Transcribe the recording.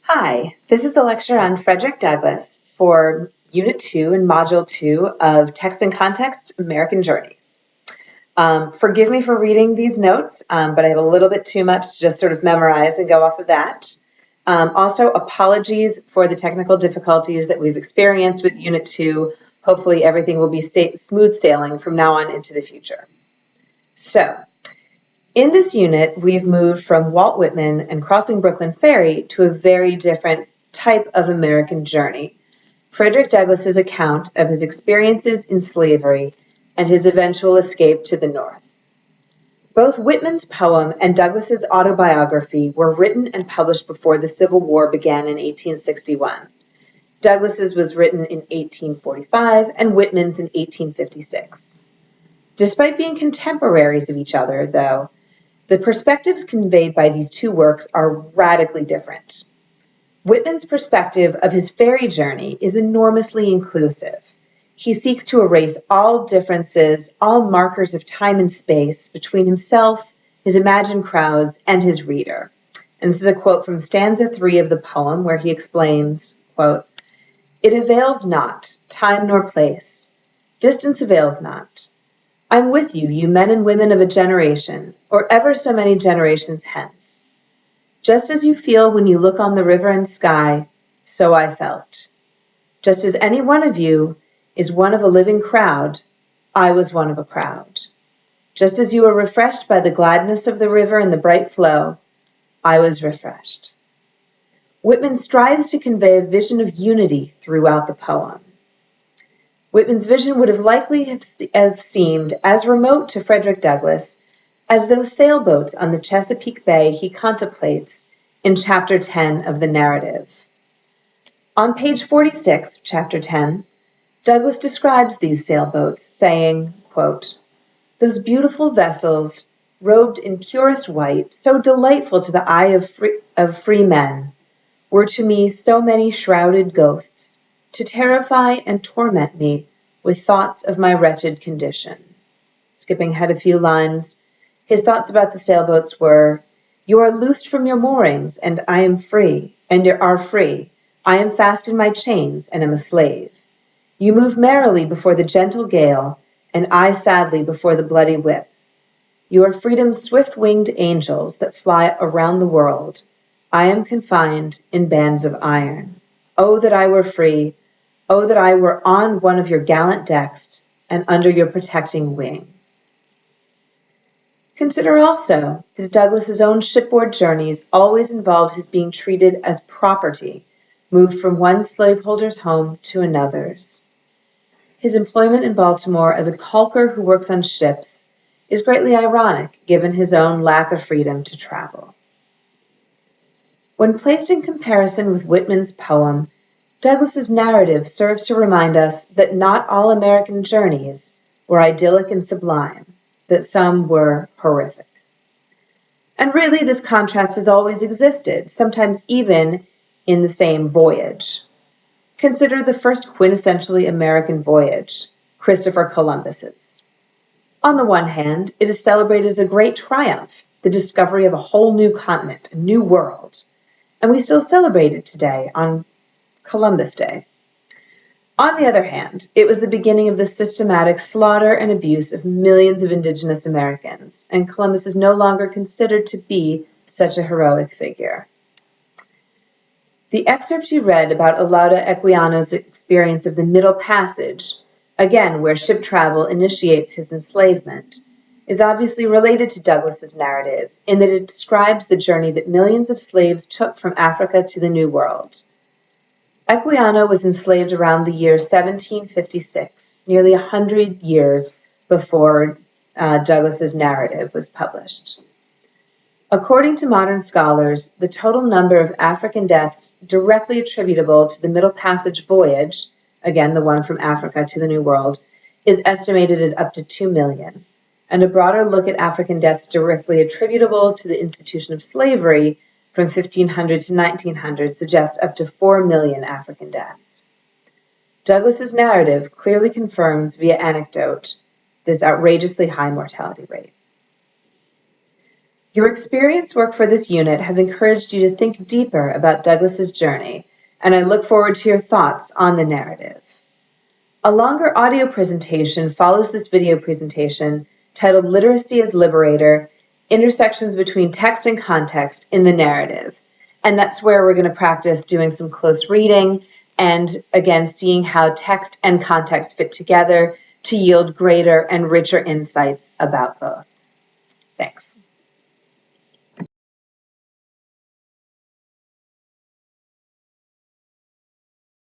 Hi, this is the lecture on Frederick Douglass for Unit 2 and Module 2 of Text and Context, American Journeys. Forgive me for reading these notes, but I have a little bit too much to just sort of memorize and go off of that. Also, apologies for the technical difficulties that we've experienced with Unit 2. Hopefully everything will be smooth sailing from now on into the future. So, in this unit, we've moved from Walt Whitman and crossing Brooklyn Ferry to a very different type of American journey, Frederick Douglass's account of his experiences in slavery and his eventual escape to the North. Both Whitman's poem and Douglass's autobiography were written and published before the Civil War began in 1861. Douglass's was written in 1845 and Whitman's in 1856. Despite being contemporaries of each other, though, the perspectives conveyed by these two works are radically different. Whitman's perspective of his ferry journey is enormously inclusive. He seeks to erase all differences, all markers of time and space between himself, his imagined crowds, and his reader. And this is a quote from stanza 3 of the poem where he explains, quote, "It avails not, time nor place, distance avails not. I'm with you, you men and women of a generation, or ever so many generations hence. Just as you feel when you look on the river and sky, so I felt. Just as any one of you is one of a living crowd, I was one of a crowd. Just as you were refreshed by the gladness of the river and the bright flow, I was refreshed." Whitman strives to convey a vision of unity throughout the poem. Whitman's vision would have likely have seemed as remote to Frederick Douglass as those sailboats on the Chesapeake Bay he contemplates in Chapter 10 of the narrative. On page 46, Chapter 10, Douglass describes these sailboats, saying, quote, "Those beautiful vessels, robed in purest white, so delightful to the eye of free men, were to me so many shrouded ghosts, to terrify and torment me with thoughts of my wretched condition." Skipping ahead a few lines, his thoughts about the sailboats were, "You are loosed from your moorings, and I am free, and are free. I am fast in my chains, and am a slave. You move merrily before the gentle gale, and I sadly before the bloody whip. You are freedom's swift-winged angels that fly around the world. I am confined in bands of iron. Oh, that I were free! Oh, that I were on one of your gallant decks and under your protecting wing." Consider also that Douglass's own shipboard journeys always involved his being treated as property, moved from one slaveholder's home to another's. His employment in Baltimore as a caulker who works on ships is greatly ironic given his own lack of freedom to travel. When placed in comparison with Whitman's poem, Douglass's narrative serves to remind us that not all American journeys were idyllic and sublime, that some were horrific. And really, this contrast has always existed, sometimes even in the same voyage. Consider the first quintessentially American voyage, Christopher Columbus's. On the one hand, it is celebrated as a great triumph, the discovery of a whole new continent, a new world. And we still celebrate it today on Columbus Day. On the other hand, it was the beginning of the systematic slaughter and abuse of millions of indigenous Americans, and Columbus is no longer considered to be such a heroic figure. The excerpt you read about Olaudah Equiano's experience of the Middle Passage, again where ship travel initiates his enslavement, is obviously related to Douglass's narrative in that it describes the journey that millions of slaves took from Africa to the New World. Equiano was enslaved around the year 1756, nearly 100 years before Douglass's narrative was published. According to modern scholars, the total number of African deaths directly attributable to the Middle Passage voyage, again the one from Africa to the New World, is estimated at up to 2 million. And a broader look at African deaths directly attributable to the institution of slavery from 1500 to 1900 suggests up to 4 million African deaths. Douglass's narrative clearly confirms via anecdote this outrageously high mortality rate. Your experience work for this unit has encouraged you to think deeper about Douglas's journey, and I look forward to your thoughts on the narrative. A longer audio presentation follows this video presentation titled Literacy as Liberator, Intersections Between Text and Context in the Narrative. And that's where we're going to practice doing some close reading and, again, seeing how text and context fit together to yield greater and richer insights about both. Thanks.